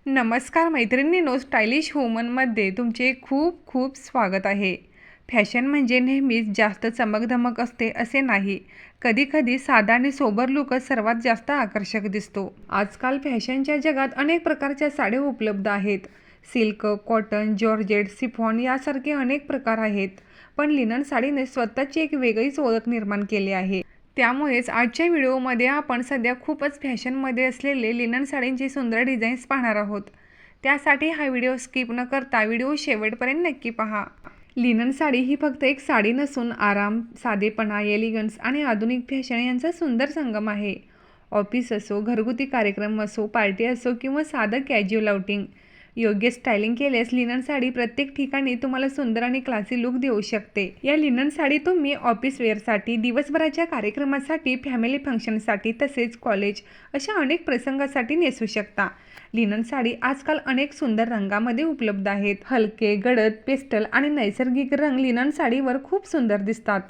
नमस्कार मैत्रिणींनो, स्टायलिश वुमनमध्ये तुमचे खूप खूप स्वागत आहे. फॅशन म्हणजे नेहमीच जास्त चमकधमक असते असे नाही. कधीकधी साधा आणि सोबर लुकच सर्वात जास्त आकर्षक दिसतो. आजकाल फॅशनच्या जगात अनेक प्रकारच्या साड्या उपलब्ध आहेत. सिल्क, कॉटन, जॉर्जेट, शिफॉन यासारखे अनेक प्रकार आहेत. पण लिनन साडीने स्वतःची एक वेगळीच ओळख निर्माण केली आहे. त्यामुळेच आजच्या व्हिडिओमध्ये आपण सध्या खूपच फॅशनमध्ये असलेले लिनन साडींची सुंदर डिझाईन्स पाहणार आहोत. त्यासाठी हा व्हिडिओ स्किप न करता व्हिडिओ शेवटपर्यंत नक्की पहा. लिनन साडी ही फक्त एक साडी नसून आराम, साधेपणा, एलिगन्स आणि आधुनिक फॅशन यांचा सुंदर संगम आहे. ऑफिस असो, घरगुती कार्यक्रम असो, पार्टी असो किंवा साधं कॅज्युअल आउटिंग, योग्य स्टायलिंग केल्यास लिनन साडी प्रत्येक ठिकाणी तुम्हाला सुंदर आणि क्लासी लुक देऊ शकते. या लिनन साडी तुम्ही ऑफिस वेअरसाठी, दिवसभराच्या कार्यक्रमासाठी, फॅमिली फंक्शनसाठी तसेच कॉलेज अशा अनेक प्रसंगासाठी नेसू शकता. लिनन साडी आजकाल अनेक सुंदर रंगामध्ये उपलब्ध आहेत. हलके, गडद, पेस्टल आणि नैसर्गिक रंग लिनन साडीवर खूप सुंदर दिसतात.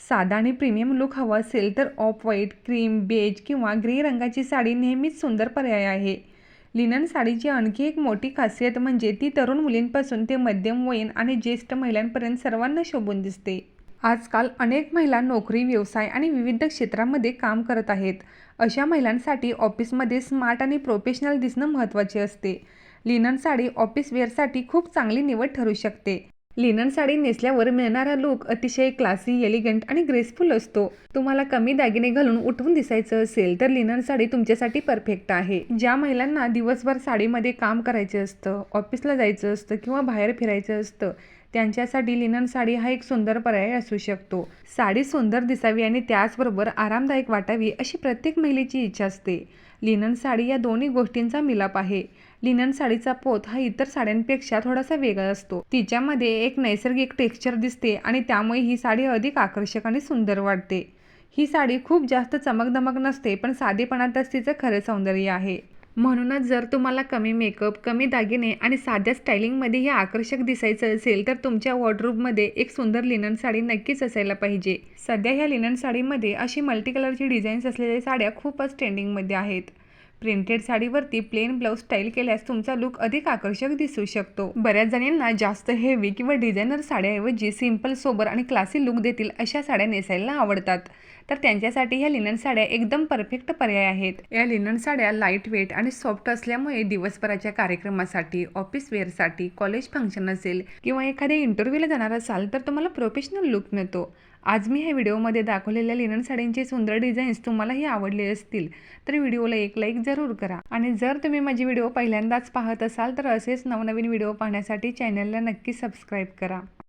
साधा आणि प्रीमियम लुक हवा असेल तर ऑफ व्हाईट, क्रीम, बेज किंवा ग्रे रंगाची साडी नेहमीच सुंदर पर्याय आहे. लिनन साडीची आणखी एक मोठी खासियत म्हणजे ती तरुण मुलींपासून ते मध्यमवयीन आणि ज्येष्ठ महिलांपर्यंत सर्वांना शोभून दिसते. आजकाल अनेक महिला नोकरी, व्यवसाय आणि विविध क्षेत्रांमध्ये काम करत आहेत. अशा महिलांसाठी ऑफिसमध्ये स्मार्ट आणि प्रोफेशनल दिसणं महत्त्वाचे असते. लिनन साडी ऑफिस वेअरसाठी खूप चांगली निवड ठरू शकते. लिनन साडी नेसल्यावर मिळणारा लुक अतिशय क्लासी, एलिगंट आणि ग्रेसफुल असतो. तुम्हाला कमी दागिने घालून उठून दिसायचं असेल तर लिनन साडी तुमच्यासाठी परफेक्ट आहे. ज्या महिलांना दिवसभर साडीमध्ये काम करायचं असतं, ऑफिसला जायचं असतं किंवा बाहेर फिरायचं असतं, त्यांच्यासाठी लिनन साडी हा एक सुंदर पर्याय असू शकतो. साडी सुंदर दिसावी आणि त्याचबरोबर आरामदायक वाटावी अशी प्रत्येक महिलेची इच्छा असते. लिनन साडी या दोन्ही गोष्टींचा मिलाप आहे. लिनन साडीचा पोत हा इतर साड्यांपेक्षा थोडासा वेगळा असतो. तिच्यामध्ये एक नैसर्गिक टेक्स्चर दिसते आणि त्यामुळे ही साडी अधिक आकर्षक आणि सुंदर वाटते. ही साडी खूप जास्त चमकदमक नसते, पण साधेपणातच तिचं खरं सौंदर्य आहे. म्हणूनच जर तुम्हाला कमी मेकअप, कमी दागिने आणि साध्या स्टायलिंगमध्ये हे आकर्षक दिसायचं असेल तर तुमच्या वॉर्डरोबमध्ये एक सुंदर लिनन साडी नक्कीच असायला पाहिजे. सध्या ह्या लिनन साडीमध्ये अशी मल्टी कलरची डिझाईन्स असलेल्या साड्या खूपच ट्रेंडिंगमध्ये आहेत. प्रिंटेड साडीवरती प्लेन ब्लाऊज स्टाईल केल्यास तुमचा लुक अधिक आकर्षक दिसू शकतो. बऱ्याच जणींना जास्त हेवी किंवा डिझायनर साड्याऐवजी सिंपल, सोबर आणि क्लासी लुक देतील अशा साड्या नेसायला आवडतात. तर त्यांच्यासाठी ह्या लिनन साड्या एकदम परफेक्ट पर्याय आहेत. या लिनन साड्या लाईट वेट आणि सॉफ्ट असल्यामुळे दिवसभराच्या कार्यक्रमासाठी, ऑफिस वेअरसाठी, कॉलेज फंक्शन असेल किंवा एखाद्या इंटरव्ह्यूला जाणार असाल तर तुम्हाला प्रोफेशनल लुक मिळतो. आज मी ह्या व्हिडिओमध्ये दाखवलेल्या लिनन साडींचे सुंदर डिझाईन्स तुम्हालाही आवडले असतील तर व्हिडिओला एक लाईक जरूर करा. आणि जर तुम्ही माझे व्हिडिओ पहिल्यांदाच पाहत असाल तर असेच नवनवीन व्हिडिओ पाहण्यासाठी चॅनलला नक्की सबस्क्राईब करा.